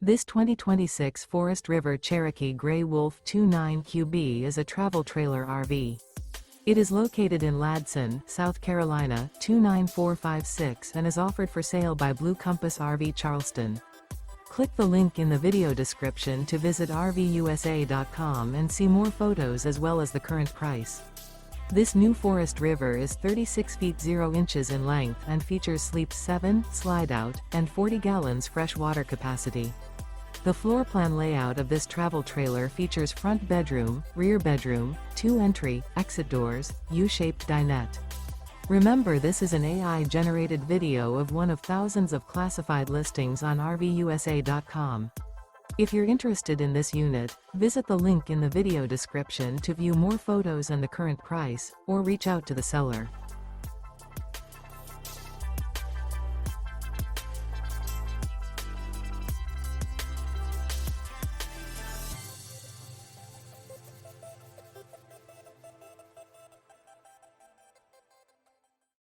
This 2026 Forest River Cherokee Grey Wolf 29QB is a travel trailer RV. It is located in Ladson, South Carolina, 29456 and is offered for sale by Blue Compass RV Charleston. Click the link in the video description to visit RVUSA.com and see more photos as well as the current price. This new Forest River is 36 feet 0 inches in length and features sleep 7, slide-out, and 40 gallons fresh water capacity. The floor plan layout of this travel trailer features front bedroom, rear bedroom, 2 entry, exit doors, U-shaped dinette. Remember, this is an AI-generated video of one of thousands of classified listings on RVUSA.com. If you're interested in this unit, visit the link in the video description to view more photos and the current price, or reach out to the seller.